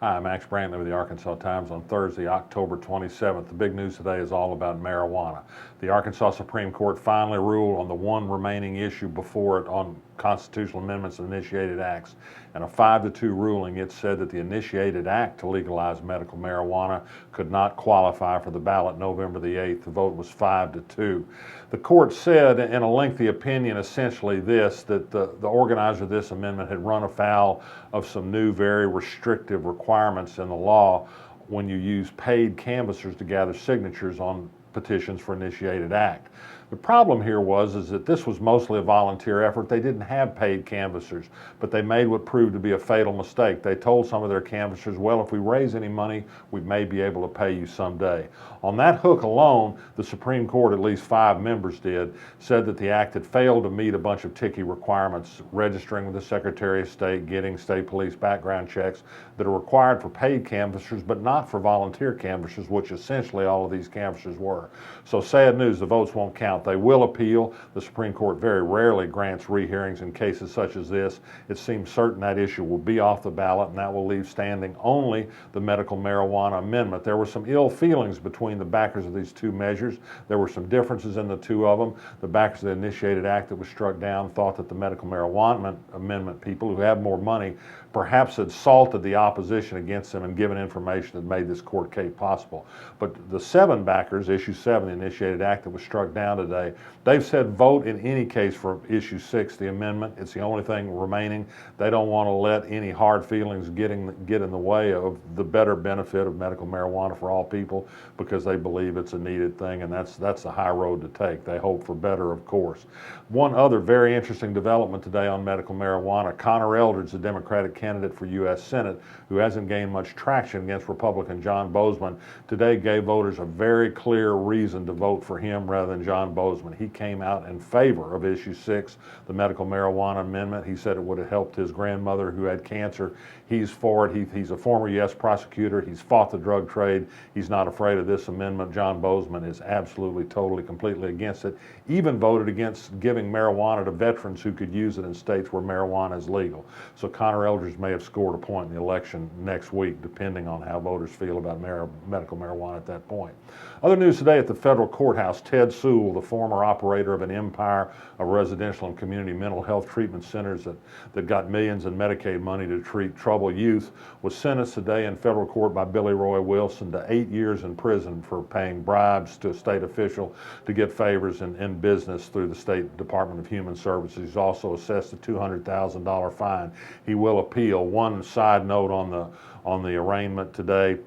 Hi, I'm Max Brantley with the Arkansas Times on Thursday, October 27th. The big news today is all about marijuana. The Arkansas Supreme Court finally ruled on the one remaining issue before it on constitutional amendments and initiated acts. In a 5-2 ruling, it said that the initiated act to legalize medical marijuana could not qualify for the ballot November the 8th. The vote was 5-2. The court said in a lengthy opinion essentially this, that the organizer of this amendment had run afoul of some new, very restrictive requirements in the law when you use paid canvassers to gather signatures on petitions for initiated act. The problem here is that this was mostly a volunteer effort. They didn't have paid canvassers, but they made what proved to be a fatal mistake. They told some of their canvassers, well, if we raise any money, we may be able to pay you someday. On that hook alone, the Supreme Court, at least 5 members did, said that the act had failed to meet a bunch of ticky requirements, registering with the Secretary of State, getting state police background checks that are required for paid canvassers, but not for volunteer canvassers, which essentially all of these canvassers were. So sad news, the votes won't count. They will appeal. The Supreme Court very rarely grants rehearings in cases such as this. It seems certain that issue will be off the ballot, and that will leave standing only the medical marijuana amendment. There were some ill feelings between the backers of these two measures. There were some differences in the two of them. The backers of the initiated act that was struck down thought that the medical marijuana amendment people who have more money perhaps had salted the opposition against them and given information that made this court case possible. But the 7 backers, issue 7, the initiated act that was struck down today, they've said vote in any case for issue 6, the amendment. It's the only thing remaining. They don't want to let any hard feelings get in the way of the better benefit of medical marijuana for all people, because they believe it's a needed thing, and that's a high road to take. They hope for better, of course. One other very interesting development today on medical marijuana, Connor Eldridge, the Democratic candidate for U.S. Senate, who hasn't gained much traction against Republican John Boozman, today gave voters a very clear reason to vote for him rather than John Boozman. He came out in favor of issue 6, the medical marijuana amendment. He said it would have helped his grandmother who had cancer. He's for it. He's a former U.S. prosecutor. He's fought the drug trade. He's not afraid of this amendment. John Boozman is absolutely, totally, completely against it. Even voted against giving marijuana to veterans who could use it in states where marijuana is legal. So Connor Eldridge may have scored a point in the election next week, depending on how voters feel about medical marijuana at that point. Other news today at the federal courthouse, Ted Suhl, the former operator of an empire of residential and community mental health treatment centers that got millions in Medicaid money to treat troubled youth, was sentenced today in federal court by Billy Roy Wilson to 8 years in prison for paying bribes to a state official to get favors in business through the State Department of Human Services. He's also assessed a $200,000 fine. He will appeal. One side note on the arraignment today: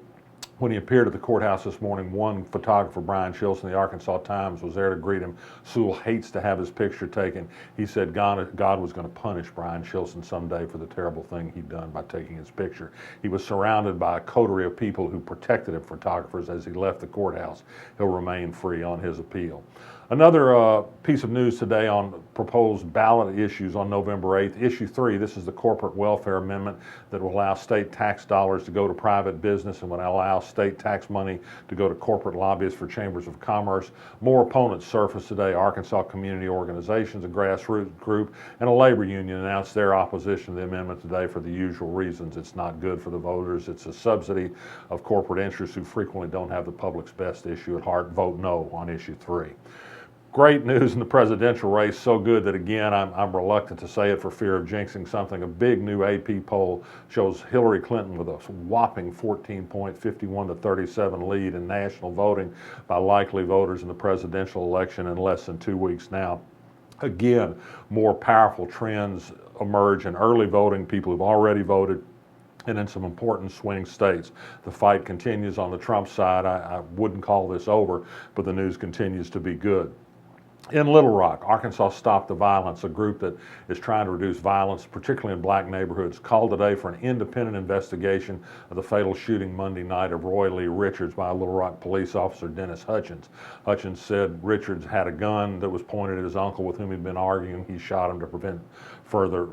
when he appeared at the courthouse this morning, one photographer, Brian Shilson, the Arkansas Times, was there to greet him. Suhl hates to have his picture taken. He said God was going to punish Brian Shilson someday for the terrible thing he'd done by taking his picture. He was surrounded by a coterie of people who protected him, photographers, as he left the courthouse. He'll remain free on his appeal. Another piece of news today on proposed ballot issues on November 8th. Issue 3, this is the corporate welfare amendment that will allow state tax dollars to go to private business and would allow state tax money to go to corporate lobbyists for chambers of commerce. More opponents surfaced today. Arkansas community organizations, a grassroots group, and a labor union announced their opposition to the amendment today for the usual reasons. It's not good for the voters. It's a subsidy of corporate interests who frequently don't have the public's best issue at heart. Vote no on issue 3. Great news in the presidential race, so good that, again, I'm reluctant to say it for fear of jinxing something. A big new AP poll shows Hillary Clinton with a whopping 14-point, 51-37 lead in national voting by likely voters in the presidential election in less than 2 weeks now. Again, more powerful trends emerge in early voting, people who've already voted, and in some important swing states. The fight continues on the Trump side. I wouldn't call this over, but the news continues to be good. In Little Rock, Arkansas Stop the Violence, a group that is trying to reduce violence, particularly in black neighborhoods, called today for an independent investigation of the fatal shooting Monday night of Roy Lee Richards by a Little Rock police officer, Dennis Hutchins. Hutchins said Richards had a gun that was pointed at his uncle with whom he'd been arguing. He shot him to prevent further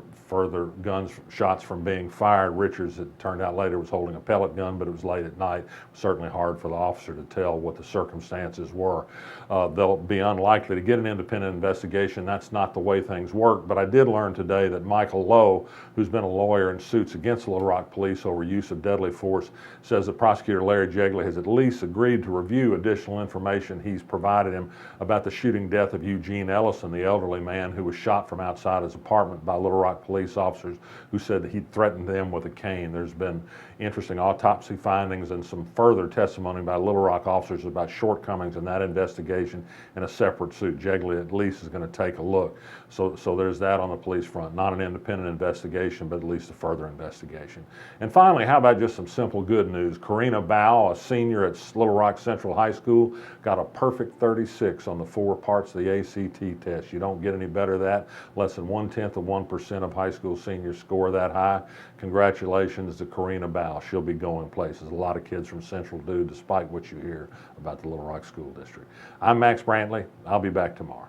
shots from being fired. Richards, it turned out later, was holding a pellet gun, but it was late at night. It was certainly hard for the officer to tell what the circumstances were. They'll be unlikely to get an independent investigation. That's not the way things work, but I did learn today that Michael Lowe, who's been a lawyer in suits against the Little Rock police over use of deadly force, says that prosecutor Larry Jegley has at least agreed to review additional information he's provided him about the shooting death of Eugene Ellison, the elderly man who was shot from outside his apartment by Little Rock police officers who said that he threatened them with a cane. There's been interesting autopsy findings and some further testimony by Little Rock officers about shortcomings in that investigation in a separate suit. Jegley at least is going to take a look. So there's that on the police front. Not an independent investigation, but at least a further investigation. And finally, how about just some simple good news? Karina Bao, a senior at Little Rock Central High School, got a perfect 36 on the 4 parts of the ACT test. You don't get any better than that. Less than 0.1% of high school seniors score that high. Congratulations to Karina Bao. She'll be going places. A lot of kids from Central do, despite what you hear about the Little Rock School District. I'm Max Brantley. I'll be back tomorrow.